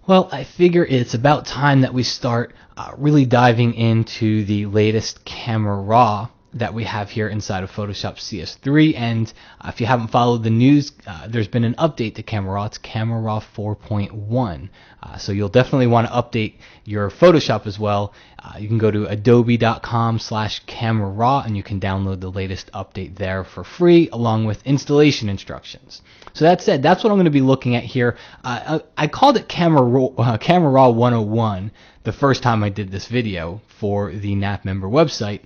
Well, I figure it's about time that we start really diving into the latest Camera Raw that we have here inside of Photoshop CS3. And if you haven't followed the news, there's been an update to Camera Raw. It's Camera Raw 4.1. So you'll definitely want to update your Photoshop as well. You can go to adobe.com/Camera Raw and you can download the latest update there for free along with installation instructions. So that said, that's what I'm going to be looking at here. I called it Camera Raw 101 the first time I did this video for the NAP member website.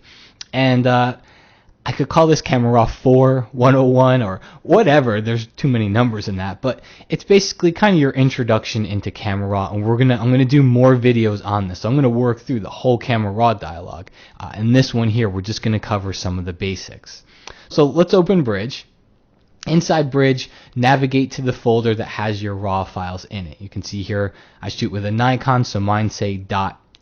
And I could call this Camera Raw 4 101 or whatever. There's too many numbers in that, but it's basically kind of your introduction into Camera Raw, and I'm gonna do more videos on this. So I'm gonna work through the whole Camera Raw dialog. And this one here, we're just gonna cover some of the basics. So let's open Bridge. Inside Bridge, navigate to the folder that has your RAW files in it. You can see here I shoot with a Nikon, so mine say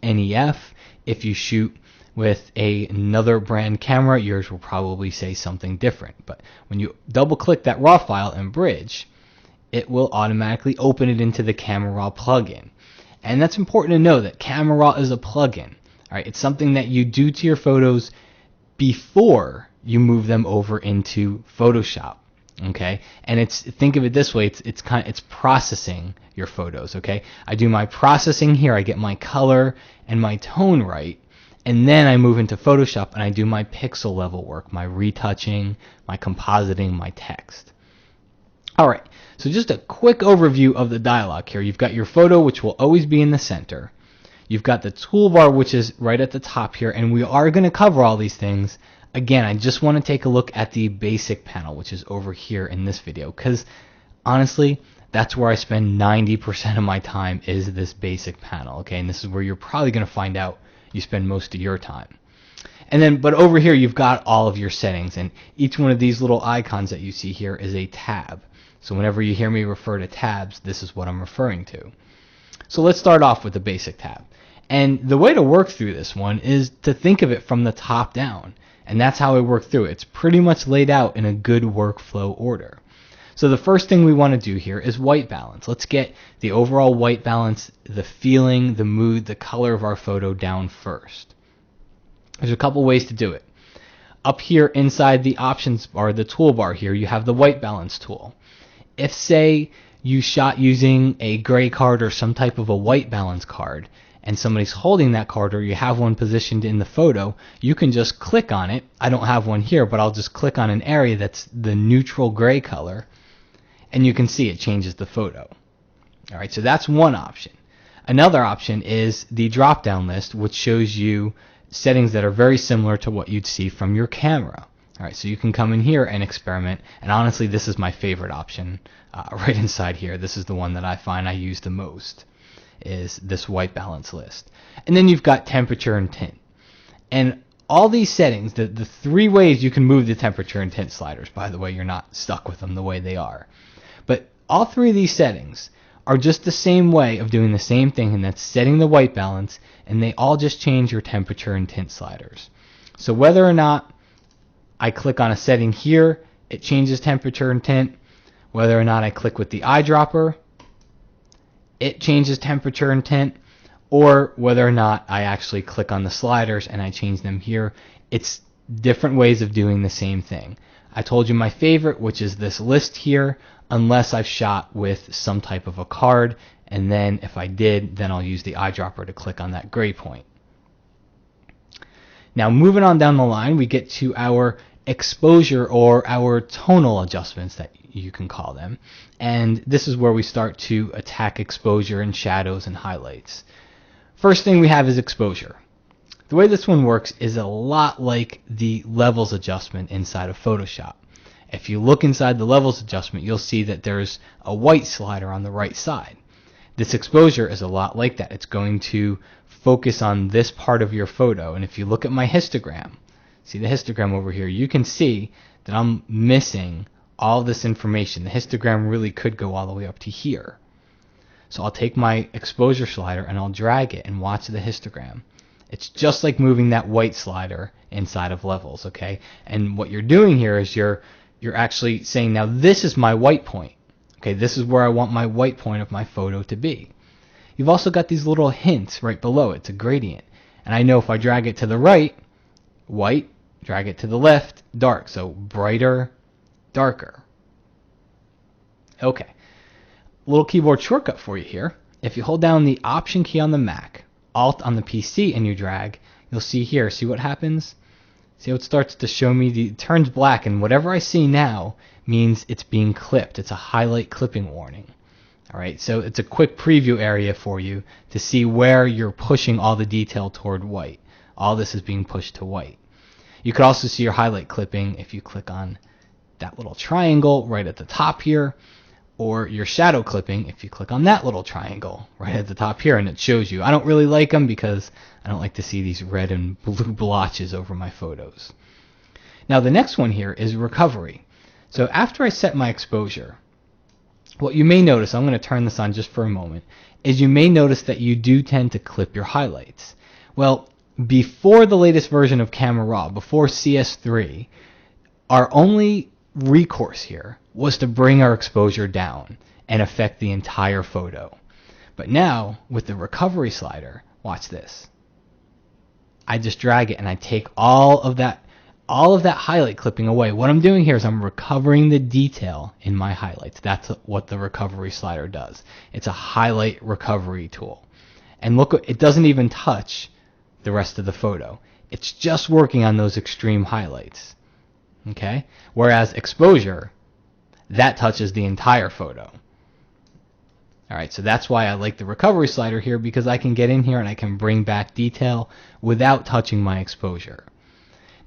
.nef. If you shoot with another brand camera, yours will probably say something different. But when you double click that RAW file in Bridge, it will automatically open it into the Camera Raw plugin. And that's important to know that Camera Raw is a plugin. All right, it's something that you do to your photos before you move them over into Photoshop. Okay, and think of it this way: it's processing your photos. Okay, I do my processing here, I get my color and my tone right, and then I move into Photoshop and I do my pixel level work, my retouching, my compositing, my text. All right, so just a quick overview of the dialog here. You've got your photo, which will always be in the center. You've got the toolbar, which is right at the top here, and we are going to cover all these things. Again, I just want to take a look at the basic panel, which is over here in this video, because honestly, that's where I spend 90% of my time is this basic panel, okay? And this is where you're probably going to find out you spend most of your time. And then, but over here, you've got all of your settings, and each one of these little icons that you see here is a tab. So whenever you hear me refer to tabs, this is what I'm referring to. So let's start off with the basic tab. And the way to work through this one is to think of it from the top down. And that's how I work through it. It's pretty much laid out in a good workflow order. So the first thing we want to do here is white balance. Let's get the overall white balance, the feeling, the mood, the color of our photo down first. There's a couple ways to do it. Up here inside the options bar, the toolbar here, you have the white balance tool. If, say, you shot using a gray card or some type of a white balance card, and somebody's holding that card or you have one positioned in the photo, you can just click on it. I don't have one here, but I'll just click on an area that's the neutral gray color, and you can see it changes the photo. All right, so that's one option. Another option is the drop-down list, which shows you settings that are very similar to what you'd see from your camera. All right, so you can come in here and experiment, and honestly, this is my favorite option right inside here. This is the one that I find I use the most, is this white balance list. And then you've got temperature and tint. And all these settings, the three ways you can move the temperature and tint sliders, by the way, you're not stuck with them the way they are. But all three of these settings are just the same way of doing the same thing, and that's setting the white balance, and they all just change your temperature and tint sliders. So whether or not I click on a setting here, it changes temperature and tint. Whether or not I click with the eyedropper, it changes temperature and tint, or whether or not I actually click on the sliders and I change them here. It's different ways of doing the same thing. I told you my favorite, which is this list here, unless I've shot with some type of a card, and then if I did, then I'll use the eyedropper to click on that gray point. Now moving on down the line, we get to our exposure or our tonal adjustments that you can call them, and this is where we start to attack exposure and shadows and highlights. First thing we have is exposure. The way this one works is a lot like the levels adjustment inside of Photoshop. If you look inside the levels adjustment, you'll see that there's a white slider on the right side. This exposure is a lot like that. It's going to focus on this part of your photo, and if you look at my histogram, see the histogram over here, you can see that I'm missing all this information. The histogram really could go all the way up to here. So I'll take my exposure slider and I'll drag it and watch the histogram. It's just like moving that white slider inside of levels, okay? And what you're doing here is you're actually saying, now this is my white point. Okay, this is where I want my white point of my photo to be. you've also got these little hints right below it. It's a gradient. And I know if I drag it to the right, white, drag it to the left, dark. So brighter, darker. Okay. Little keyboard shortcut for you here. If you hold down the Option key on the Mac, Alt on the PC, and you drag, you'll see here. See what happens? See how it starts to show me? It turns black, and whatever I see now means it's being clipped. It's a highlight clipping warning. All right, so it's a quick preview area for you to see where you're pushing all the detail toward white. All this is being pushed to white. You could also see your highlight clipping if you click on that little triangle right at the top here, or your shadow clipping if you click on that little triangle right at the top here, and it shows you. I don't really like them because I don't like to see these red and blue blotches over my photos. Now the next one here is recovery. So after I set my exposure, what you may notice, I'm going to turn this on just for a moment, is you may notice that you do tend to clip your highlights. Well, before the latest version of Camera Raw, before CS3, our only recourse here was to bring our exposure down and affect the entire photo. But now, with the recovery slider, watch this. I just drag it and I take all of that highlight clipping away. What I'm doing here is I'm recovering the detail in my highlights. That's what the recovery slider does. It's a highlight recovery tool. And look, it doesn't even touch the rest of the photo. It's just working on those extreme highlights. Okay? Whereas exposure, that touches the entire photo. Alright, so that's why I like the recovery slider here, because I can get in here and I can bring back detail without touching my exposure.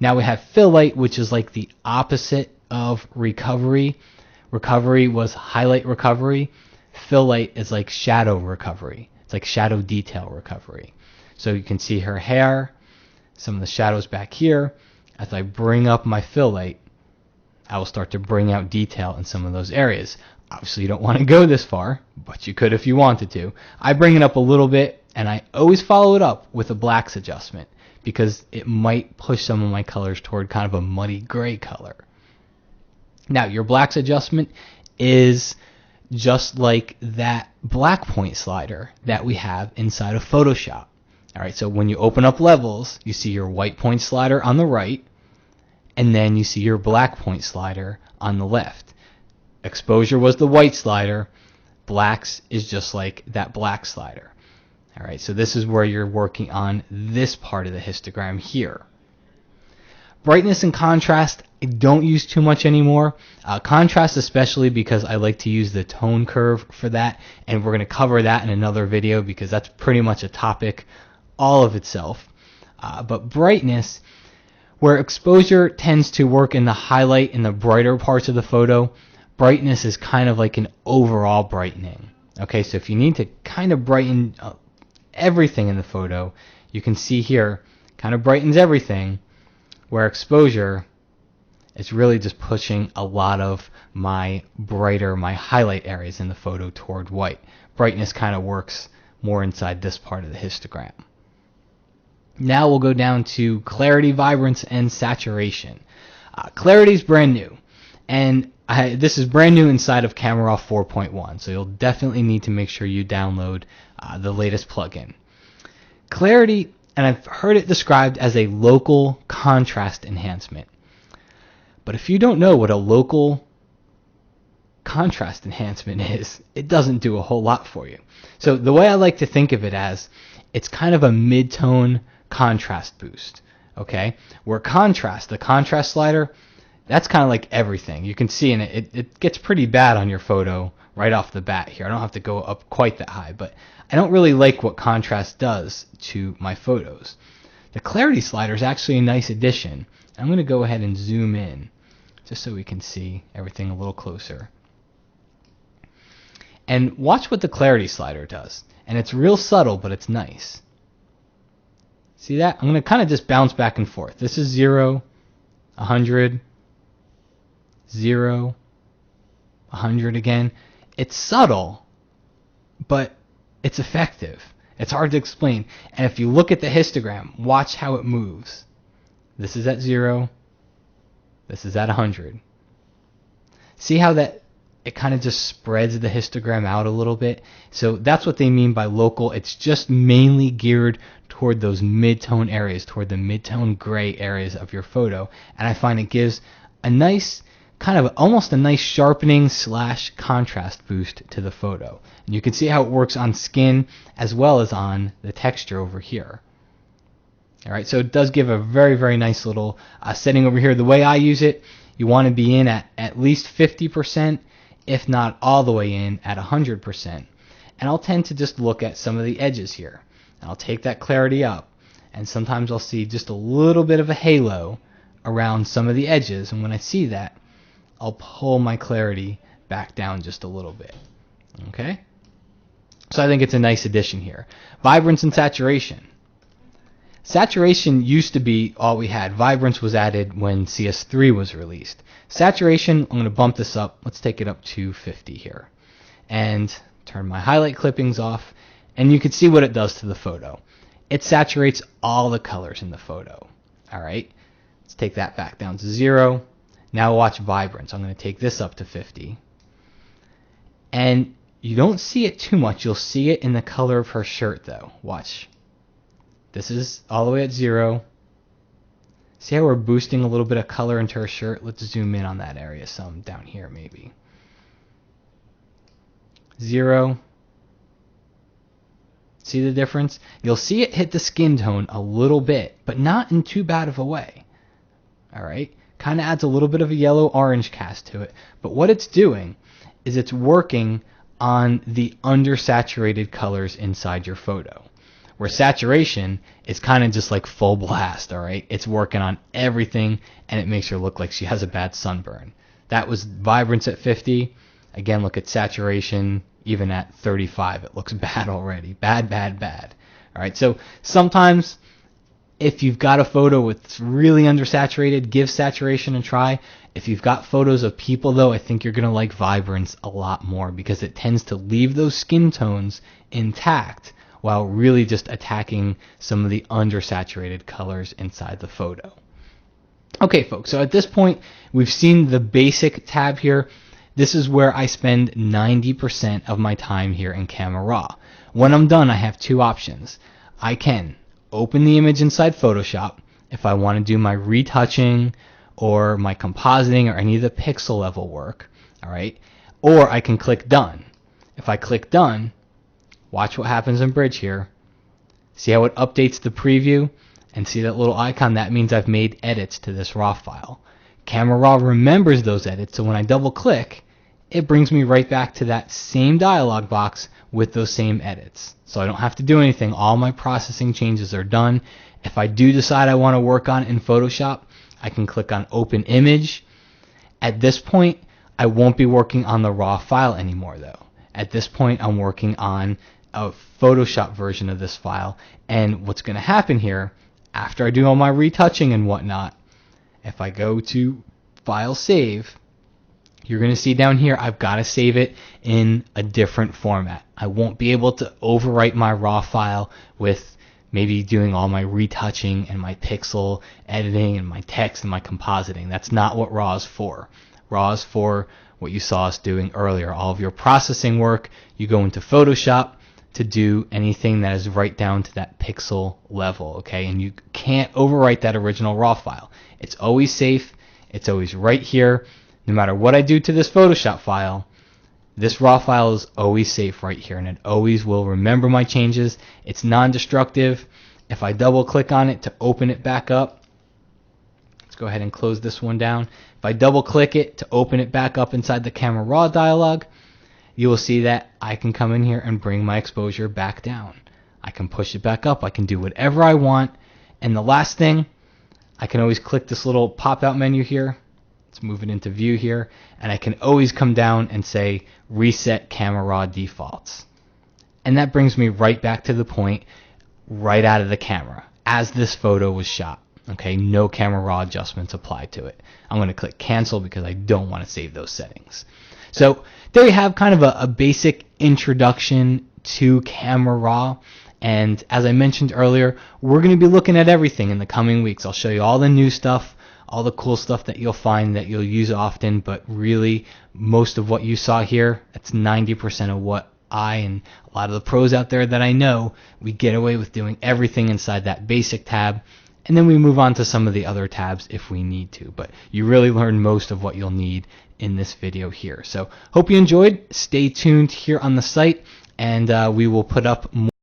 Now we have fill light, which is like the opposite of recovery. Recovery was highlight recovery. Fill light is like shadow recovery. It's like shadow detail recovery. So you can see her hair, some of the shadows back here. As I bring up my fill light, I will start to bring out detail in some of those areas. Obviously you don't want to go this far, but you could if you wanted to. I bring it up a little bit, and I always follow it up with a blacks adjustment, because it might push some of my colors toward kind of a muddy gray color. Now, your blacks adjustment is just like that black point slider that we have inside of Photoshop. All right, so when you open up levels, you see your white point slider on the right, and then you see your black point slider on the left. Exposure was the white slider. Blacks is just like that black slider. All right, so this is where you're working on this part of the histogram here. Brightness and contrast, I don't use too much anymore. Contrast especially because I like to use the tone curve for that, and we're going to cover that in another video because that's pretty much a topic all of itself. But brightness, where exposure tends to work in the highlight in the brighter parts of the photo, brightness is kind of like an overall brightening. Okay, so if you need to kind of brighten everything in the photo, you can see here, kind of brightens everything, where exposure is really just pushing a lot of my brighter, my highlight areas in the photo toward white. Brightness kind of works more inside this part of the histogram. Now we'll go down to clarity, vibrance, and saturation. Clarity is brand new, and this is brand new inside of Camera Raw 4.1, so you'll definitely need to make sure you download the latest plugin. Clarity, and I've heard it described as a local contrast enhancement. But if you don't know what a local contrast enhancement is, it doesn't do a whole lot for you. So the way I like to think of it as, it's kind of a mid-tone contrast boost. Okay? Where contrast, the contrast slider, that's kind of like everything. You can see in it, it gets pretty bad on your photo right off the bat here. I don't have to go up quite that high, but I don't really like what contrast does to my photos. The clarity slider is actually a nice addition. I'm going to go ahead and zoom in just so we can see everything a little closer. And watch what the clarity slider does. And it's real subtle, but it's nice. See that? I'm going to kind of just bounce back and forth. This is 0, 100, 0, 100 again. It's subtle, but it's effective. It's hard to explain. And if you look at the histogram, watch how it moves. This is at 0. This is at 100. See how that it kind of just spreads the histogram out a little bit. So that's what they mean by local. It's just mainly geared toward those mid-tone areas, toward the mid-tone gray areas of your photo. And I find it gives a nice, kind of almost a nice sharpening / contrast boost to the photo. And you can see how it works on skin as well as on the texture over here. All right, so it does give a very, very nice little setting over here. The way I use it, you want to be in at least 50%, if not all the way in at 100%. And I'll tend to just look at some of the edges here. And I'll take that clarity up, and sometimes I'll see just a little bit of a halo around some of the edges. And when I see that, I'll pull my clarity back down just a little bit. Okay? So I think it's a nice addition here. Vibrance and saturation. Saturation used to be all we had. Vibrance was added when CS3 was released. Saturation, I'm going to bump this up. Let's take it up to 50 here. And turn my highlight clippings off. And you can see what it does to the photo. It saturates all the colors in the photo. All right? Let's take that back down to 0. Now watch vibrance. I'm going to take this up to 50. And you don't see it too much. You'll see it in the color of her shirt, though. Watch. This is all the way at 0. See how we're boosting a little bit of color into her shirt? Let's zoom in on that area some down here maybe. 0. See the difference? You'll see it hit the skin tone a little bit, but not in too bad of a way. All right? Kind of adds a little bit of a yellow-orange cast to it. But what it's doing is it's working on the undersaturated colors inside your photo. Where saturation is kind of just like full blast, all right? It's working on everything, and it makes her look like she has a bad sunburn. That was vibrance at 50. Again, look at saturation, even at 35. It looks bad already. Bad, bad, bad. All right, so sometimes if you've got a photo with really undersaturated, give saturation a try. If you've got photos of people, though, I think you're going to like vibrance a lot more because it tends to leave those skin tones intact while really just attacking some of the undersaturated colors inside the photo. Okay, folks, so at this point, we've seen the basic tab here. This is where I spend 90% of my time here in Camera Raw. When I'm done, I have two options. I can open the image inside Photoshop if I want to do my retouching or my compositing or any of the pixel level work, all right? Or I can click Done. If I click Done, watch what happens in Bridge here. See how it updates the preview? And see that little icon? That means I've made edits to this RAW file. Camera Raw remembers those edits, so when I double click, it brings me right back to that same dialog box with those same edits. So I don't have to do anything. All my processing changes are done. If I do decide I want to work on it in Photoshop, I can click on Open Image. At this point, I won't be working on the RAW file anymore, though. At this point, I'm working on a Photoshop version of this file. And what's going to happen here, after I do all my retouching and whatnot, if I go to File Save, you're going to see down here I've got to save it in a different format. I won't be able to overwrite my RAW file with maybe doing all my retouching and my pixel editing and my text and my compositing. That's not what RAW is for. RAW is for what you saw us doing earlier. All of your processing work, you go into Photoshop to do anything that is right down to that pixel level, okay? And you can't overwrite that original RAW file. It's always safe. It's always right here. No matter what I do to this Photoshop file, this RAW file is always safe right here, and it always will remember my changes. It's non-destructive. If I double click on it to open it back up, let's go ahead and close this one down. If I double click it to open it back up inside the Camera Raw dialog, you will see that I can come in here and bring my exposure back down. I can push it back up. I can do whatever I want. And the last thing, I can always click this little pop-out menu here. Let's move it into view here. And I can always come down and say reset Camera Raw defaults. And that brings me right back to the point right out of the camera as this photo was shot. Okay, no Camera Raw adjustments applied to it. I'm going to click cancel because I don't want to save those settings. So there you have kind of a basic introduction to Camera Raw. And as I mentioned earlier, we're going to be looking at everything in the coming weeks. I'll show you all the new stuff all the cool stuff that you'll find that you'll use often, but really most of what you saw here, that's 90% of what I and a lot of the pros out there that I know, we get away with doing everything inside that basic tab, and then we move on to some of the other tabs if we need to. But you really learn most of what you'll need in this video here. So hope you enjoyed. Stay tuned here on the site, and we will put up more